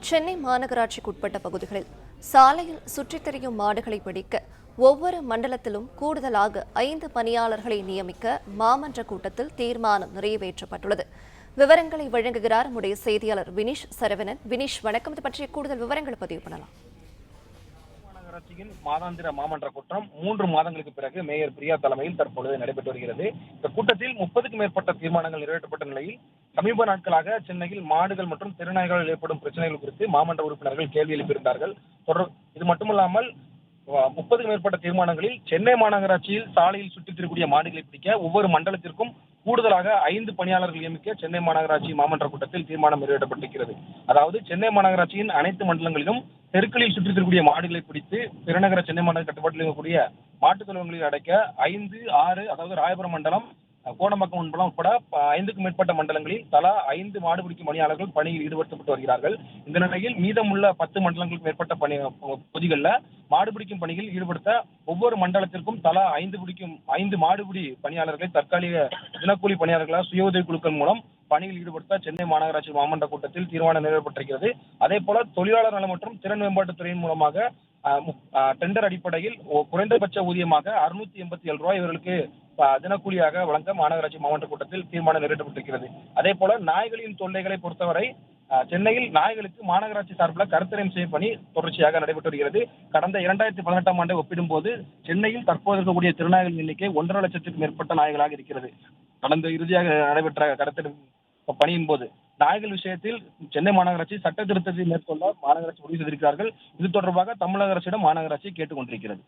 சென்னை மாநகராட்சிக்குட்பட்ட பகுதிகளில் சாலையில் சுற்றித் திரியும் மாடுகளை பிடிக்க ஒவ்வொரு மண்டலத்திலும் கூடுதலாக 5 பணியாளர்களை நியமிக்க மாமன்ற கூட்டத்தில் தீர்மானம் நிறைவேற்றப்பட்டுள்ளது. விவரங்களை வழங்குகிறார் நம்முடைய செய்தியாளர் வினிஷ் சரவணன். வினிஷ், வணக்கம். இது பற்றிய கூடுதல் விவரங்களை பதிவு பண்ணலாம். மாநகராட்சியின் மாதாந்திர மாமன்ற கூட்டம் 3 மாதங்களுக்கு பிறகு மேயர் பிரியா தலைமையில் தற்பொழுது நடைபெற்று வருகிறது. இந்த கூட்டத்தில் 30க்கும் மேற்பட்ட தீர்மானங்கள் நிறைவேற்றப்பட்ட நிலையில் சமீப நாட்களாக சென்னையில் மாடுகள் மற்றும் தெருநாய்களால் ஏற்படும் பிரச்சனைகள் குறித்து மாமன்ற உறுப்பினர்கள் கேள்வி எழுப்பியிருந்தார்கள். இது மட்டுமல்லாமல் 30க்கும் மேற்பட்ட தீர்மானங்களில் சென்னை மாநகராட்சியில் சாலையில் சுற்றித் திரியக்கூடிய மாடுகளை பிடிக்க ஒவ்வொரு மண்டலத்திற்கும் கூடுதலாக 5 பணியாளர்கள் நியமிக்க சென்னை மாநகராட்சி மாமன்ற கூட்டத்தில் தீர்மானம் நிறைவேற்றப்பட்டிருக்கிறது. அதாவது சென்னை மாநகராட்சியின் அனைத்து மண்டலங்களிலும் தெருக்களில் சுற்றித் திரியக்கூடிய மாடுகளை பிடித்து பெருநகர சென்னை மாநகர கட்டுப்பாட்டில் இருக்கக்கூடிய மாட்டுத் தொழுவங்களில் அடைக்க 5, 6, அதாவது ராயபுரம் மண்டலம், கோடம்பாக்கம் மண்டலம் உட்பட 5க்கும் மேற்பட்ட மண்டலங்களில் தலா 5 மாடு பிடிக்கும் பணியாளர்கள் பணியில் ஈடுபடுத்தப்பட்டு வருகிறார்கள். இந்த நிலையில் மீதமுள்ள 10 மண்டலங்களுக்கு மேற்பட்ட பகுதிகளில் மாடு பிடிக்கும் பணியில் ஈடுபடுத்த ஒவ்வொரு மண்டலத்திற்கும் தலா 5 மாடுபிடி பணியாளர்களை தற்காலிக தினக்கூலி பணியாளர்களாக சுய உதவி குழுக்கள் மூலம் பணியில் ஈடுபடுத்த சென்னை மாநகராட்சி மாமன்ற கூட்டத்தில் தீர்மானம் நிறைவேற்றப்பட்டிருக்கிறது. அதே போல தொழிலாளர் நலம் மற்றும் திறன் மேம்பாட்டுத் துறையின் மூலமாக டெண்டர் அடிப்படையில் குறைந்தபட்ச ஊதியமாக 687 ரூபாய் இவர்களுக்கு தினக்கூலியாக வழங்க மாநகராட்சி மாமன்ற கூட்டத்தில் தீர்மானம் நிறைவேற்றப்பட்டிருக்கிறது. அதே போல நாய்களின் தொல்லைகளை பொறுத்தவரை சென்னையில் நாய்களுக்கு மாநகராட்சி சார்பில் கருத்தரியம் செய்யும் பணி தொடர்ச்சியாக நடைபெற்று வருகிறது. கடந்த 2018ஆம் ஆண்டை ஒப்பிடும்போது சென்னையில் தற்போது இருக்கக்கூடிய திருநாய்களின் எண்ணிக்கை 1.5 லட்சத்துக்கும் மேற்பட்ட நாய்களாக இருக்கிறது. கடந்த இறுதியாக நடைபெற்ற கருத்தரியும் பணியின் போது நாய்கள் விஷயத்தில் சென்னை மாநகராட்சி சட்ட திருத்தத்தை மேற்கொள்ள மாநகராட்சி முடிவு செய்திருக்கிறார்கள். இது தொடர்பாக தமிழக அரசிடம் மாநகராட்சி கேட்டுக் கொண்டிருக்கிறது.